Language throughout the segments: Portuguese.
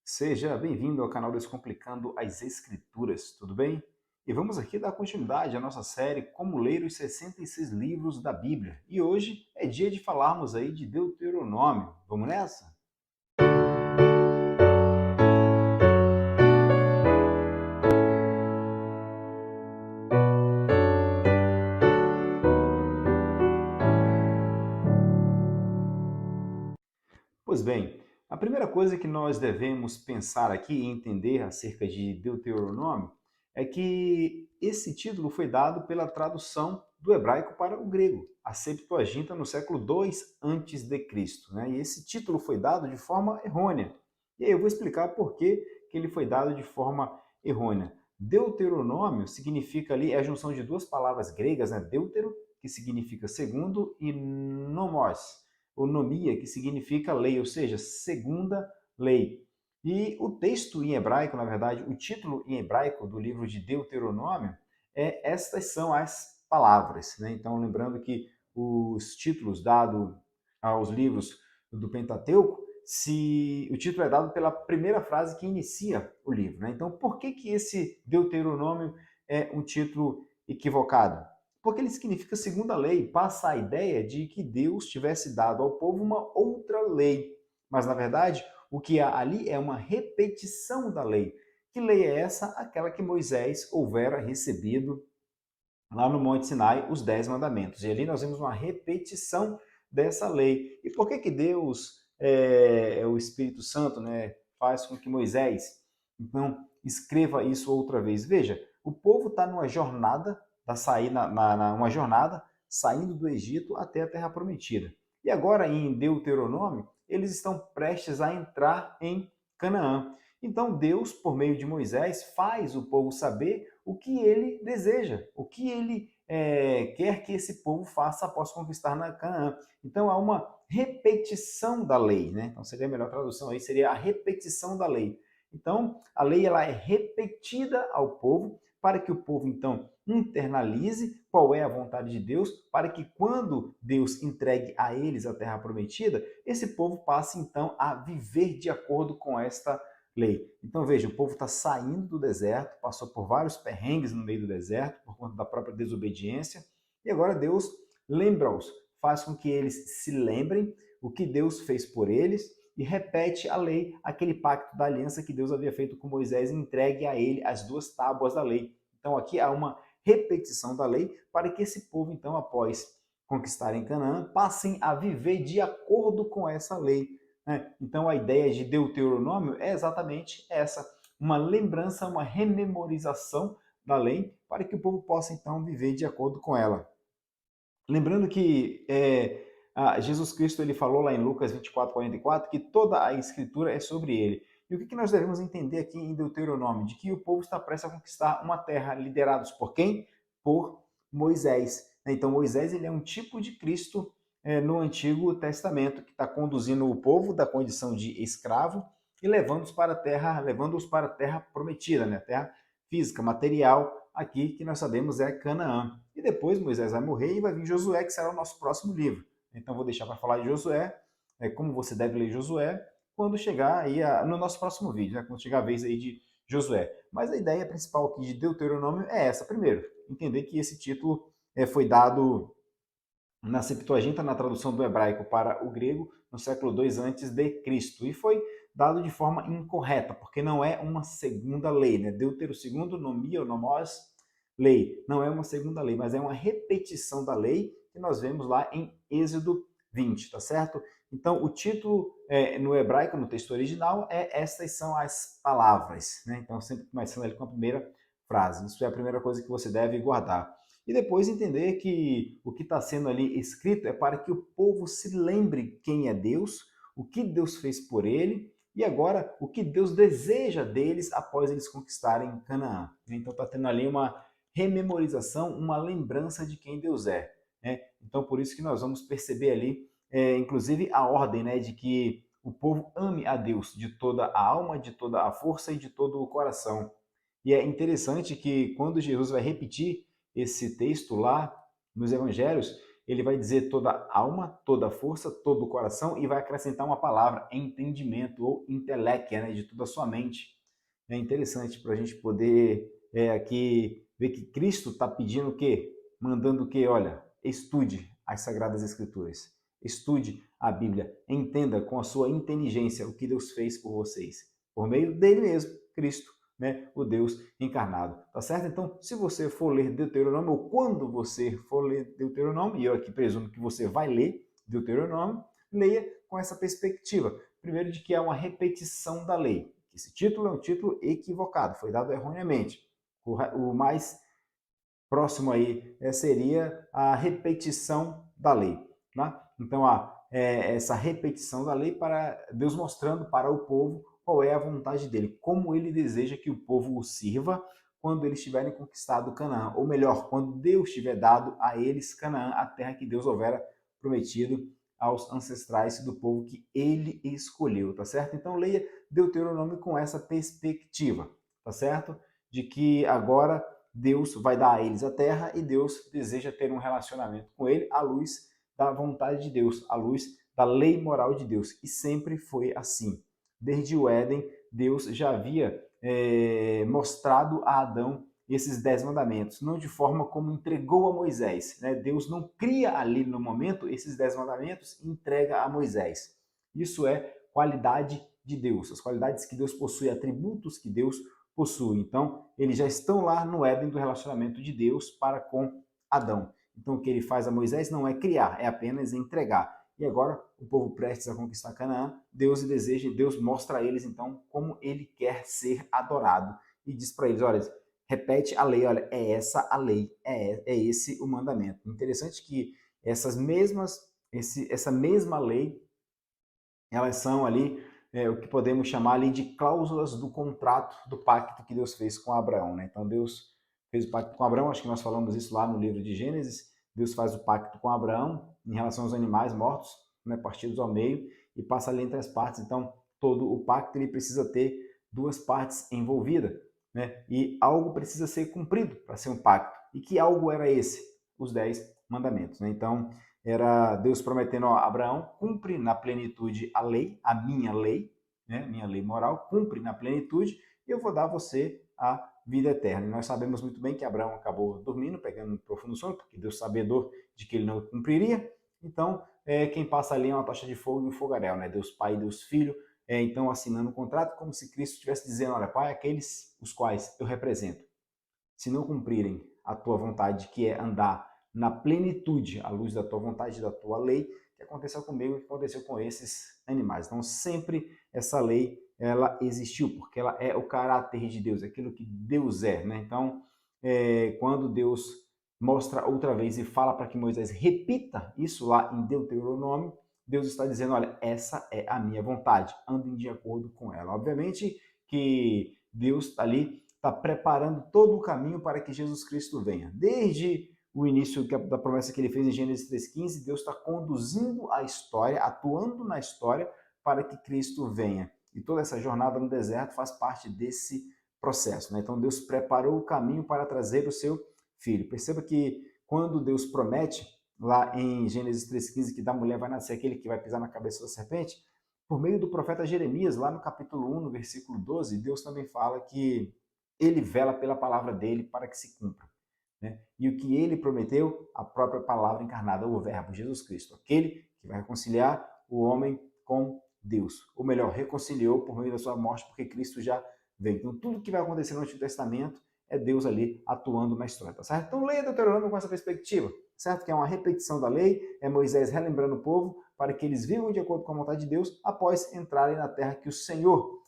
Seja bem-vindo ao canal Descomplicando as Escrituras, tudo bem? E vamos aqui dar continuidade à nossa série Como Ler os 66 Livros da Bíblia. E hoje é dia de falarmos aí de Deuteronômio. Vamos nessa? Pois bem, a primeira coisa que nós devemos pensar aqui e entender acerca de Deuteronômio é que esse título foi dado pela tradução do hebraico para o grego, a Septuaginta no século II antes de Cristo, né? E esse título foi dado de forma errônea. E aí eu vou explicar por que ele foi dado de forma errônea. Deuteronômio significa ali, é a junção de duas palavras gregas, né? Deutero, que significa segundo, e nomos, ou nomia, que significa lei, ou seja, segunda lei. E o texto em hebraico, na verdade, o título em hebraico do livro de Deuteronômio é Estas são as palavras. Né? Então, lembrando que os títulos dados aos livros do Pentateuco, o título é dado pela primeira frase que inicia o livro. Né? Então, por que esse Deuteronômio é um título equivocado? Porque ele significa segunda lei, passa a ideia de que Deus tivesse dado ao povo uma outra lei. Mas, na verdade, o que há ali é uma repetição da lei. Que lei é essa? Aquela que Moisés houvera recebido lá no Monte Sinai, os 10 mandamentos. E ali nós vemos uma repetição dessa lei. E por que Deus, o Espírito Santo, né, faz com que Moisés, então, escreva isso outra vez? Veja, o povo está numa jornada, uma jornada saindo do Egito até a Terra Prometida. E agora, em Deuteronômio, eles estão prestes a entrar em Canaã. Então, Deus, por meio de Moisés, faz o povo saber o que ele deseja, o que ele quer que esse povo faça após conquistar na Canaã. Então, há uma repetição da lei, né? Então, seria a melhor tradução aí, seria a repetição da lei. Então, a lei ela é repetida ao povo para que o povo, então, internalize qual é a vontade de Deus, para que quando Deus entregue a eles a terra prometida, esse povo passe, então, a viver de acordo com esta lei. Então veja, o povo está saindo do deserto, passou por vários perrengues no meio do deserto, por conta da própria desobediência, e agora Deus lembra-os, faz com que eles se lembrem o que Deus fez por eles e repete a lei, aquele pacto da aliança que Deus havia feito com Moisés e entregue a ele as duas tábuas da lei. Então aqui há uma repetição da lei para que esse povo, então, após conquistarem Canaã, passem a viver de acordo com essa lei. Né? Então, a ideia de Deuteronômio é exatamente essa, uma lembrança, uma rememorização da lei, para que o povo possa, então, viver de acordo com ela. Lembrando que Jesus Cristo ele falou lá em Lucas 24:44 que toda a escritura é sobre ele. E o que nós devemos entender aqui em Deuteronômio? De que o povo está prestes a conquistar uma terra liderados por quem? Por Moisés. Então Moisés ele é um tipo de Cristo no Antigo Testamento, que está conduzindo o povo da condição de escravo e levando-os para a terra prometida, né? A terra física, material, aqui que nós sabemos é Canaã. E depois Moisés vai morrer e vai vir Josué, que será o nosso próximo livro. Então vou deixar para falar de Josué, como você deve ler Josué, quando chegar aí no nosso próximo vídeo, né? Quando chegar a vez aí de Josué. Mas a ideia principal aqui de Deuteronômio é essa. Primeiro, entender que esse título foi dado na Septuaginta, na tradução do hebraico para o grego, no século II antes de Cristo. E foi dado de forma incorreta, porque não é uma segunda lei, né? Deutero segundo, nomia ou nomos, lei. Não é uma segunda lei, mas é uma repetição da lei que nós vemos lá em Êxodo 20, tá certo? Então, o título no hebraico, no texto original, é Estas são as palavras, né? Então, sempre começando ali com a primeira frase. Isso é a primeira coisa que você deve guardar. E depois entender que o que está sendo ali escrito é para que o povo se lembre quem é Deus, o que Deus fez por ele e agora o que Deus deseja deles após eles conquistarem Canaã. Então está tendo ali uma rememorização, uma lembrança de quem Deus é. Né? Então por isso que nós vamos perceber ali, inclusive a ordem, né, de que o povo ame a Deus de toda a alma, de toda a força e de todo o coração. E é interessante que quando Jesus vai repetir esse texto lá nos evangelhos, ele vai dizer toda alma, toda força, todo o coração e vai acrescentar uma palavra, entendimento ou intelecto, né, de toda a sua mente. É interessante para a gente poder aqui ver que Cristo está pedindo o quê? Mandando o quê? Olha, estude as Sagradas Escrituras, estude a Bíblia, entenda com a sua inteligência o que Deus fez por vocês, por meio dele mesmo, Cristo, né, o Deus encarnado, tá certo? Então, se você for ler Deuteronômio, ou quando você for ler Deuteronômio, e eu aqui presumo que você vai ler Deuteronômio, leia com essa perspectiva. Primeiro, de que é uma repetição da lei. Esse título é um título equivocado, foi dado erroneamente. O mais próximo aí seria a repetição da lei. Né? Então, essa repetição da lei para Deus mostrando para o povo qual é a vontade dele, como ele deseja que o povo o sirva quando eles tiverem conquistado Canaã, ou melhor, quando Deus tiver dado a eles Canaã, a terra que Deus houvera prometido aos ancestrais do povo que ele escolheu, tá certo? Então leia Deuteronômio com essa perspectiva, tá certo? De que agora Deus vai dar a eles a terra e Deus deseja ter um relacionamento com ele à luz da vontade de Deus, à luz da lei moral de Deus. E sempre foi assim. Desde o Éden, Deus já havia mostrado a Adão esses 10 mandamentos, não de forma como entregou a Moisés. Né? Deus não cria ali no momento esses 10 mandamentos e entrega a Moisés. Isso é qualidade de Deus, as qualidades que Deus possui, atributos que Deus possui. Então, eles já estão lá no Éden do relacionamento de Deus para com Adão. Então, o que ele faz a Moisés não é criar, é apenas entregar. E agora, o povo prestes a conquistar Canaã, Deus deseja, Deus mostra a eles, então, como ele quer ser adorado. E diz para eles, olha, repete a lei, olha, é essa a lei, é esse o mandamento. Interessante que essa mesma lei, elas são ali o que podemos chamar ali de cláusulas do contrato, do pacto que Deus fez com Abraão. Né? Então, Deus fez o pacto com Abraão, acho que nós falamos isso lá no livro de Gênesis. Deus faz o pacto com Abraão em relação aos animais mortos, né, partidos ao meio, e passa ali entre as partes. Então, todo o pacto ele precisa ter duas partes envolvidas, né? E algo precisa ser cumprido para ser um pacto. E que algo era esse? Os 10 mandamentos. Né? Então, era Deus prometendo a Abraão, cumpre na plenitude a lei, a minha lei, né, minha lei moral, cumpre na plenitude, e eu vou dar a você a vida eterna. E nós sabemos muito bem que Abraão acabou dormindo, pegando um profundo sono, porque Deus sabedor de que ele não cumpriria. Então, quem passa ali é uma tocha de fogo e um fogaréu, né? Deus Pai e Deus Filho, então assinando um contrato como se Cristo estivesse dizendo, olha, Pai, aqueles os quais eu represento, se não cumprirem a tua vontade, que é andar na plenitude, à luz da tua vontade, da tua lei, que aconteceu comigo e que aconteceu com esses animais. Então, sempre essa lei, ela existiu, porque ela é o caráter de Deus, aquilo que Deus é. Né? Então, quando Deus mostra outra vez e fala para que Moisés repita isso lá em Deuteronômio, Deus está dizendo, olha, essa é a minha vontade, andem de acordo com ela. Obviamente que Deus ali está preparando todo o caminho para que Jesus Cristo venha. Desde o início da promessa que ele fez em Gênesis 3,15, Deus está conduzindo a história, atuando na história para que Cristo venha. E toda essa jornada no deserto faz parte desse processo. Né? Então Deus preparou o caminho para trazer o seu filho. Perceba que quando Deus promete, lá em Gênesis 3,15, que da mulher vai nascer aquele que vai pisar na cabeça da serpente, por meio do profeta Jeremias, lá no capítulo 1, no versículo 12, Deus também fala que ele vela pela palavra dele para que se cumpra. Né? E o que ele prometeu, a própria palavra encarnada, o verbo, Jesus Cristo, aquele que vai reconciliar o homem com Deus. Ou melhor, reconciliou por meio da sua morte, porque Cristo já veio. Então, tudo que vai acontecer no Antigo Testamento é Deus ali atuando na história, tá certo? Então, leia Deuteronômio com essa perspectiva, certo? Que é uma repetição da lei, é Moisés relembrando o povo para que eles vivam de acordo com a vontade de Deus após entrarem na terra que o Senhor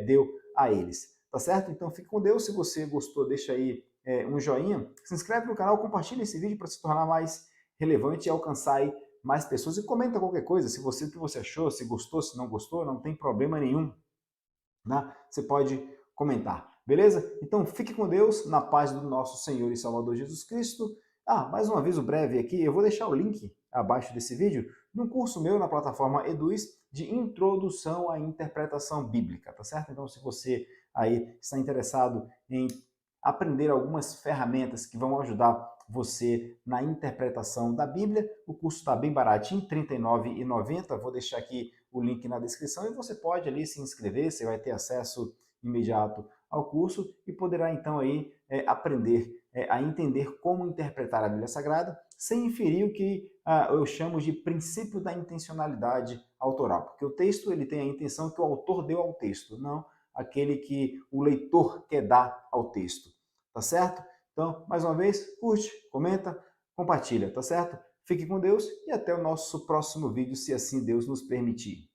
deu a eles. Tá certo? Então fique com Deus. Se você gostou, deixa aí um joinha. Se inscreve no canal, compartilha esse vídeo para se tornar mais relevante e alcançar aí mais pessoas. E comenta qualquer coisa, se você, o que você achou, se gostou, se não gostou, não tem problema nenhum. Né? Você pode comentar. Beleza? Então fique com Deus, na paz do nosso Senhor e Salvador Jesus Cristo. Mais um aviso breve aqui, eu vou deixar o link abaixo desse vídeo num curso meu na plataforma Eduz de Introdução à Interpretação Bíblica, tá certo? Então se você aí está interessado em aprender algumas ferramentas que vão ajudar você na interpretação da Bíblia. O curso está bem baratinho, R$ 39,90. Vou deixar aqui o link na descrição e você pode ali se inscrever, você vai ter acesso imediato ao curso e poderá então aí aprender a entender como interpretar a Bíblia Sagrada sem inferir o que eu chamo de princípio da intencionalidade autoral, porque o texto ele tem a intenção que o autor deu ao texto, não aquele que o leitor quer dar ao texto, tá certo? Então, mais uma vez, curte, comenta, compartilha, tá certo? Fique com Deus e até o nosso próximo vídeo, se assim Deus nos permitir.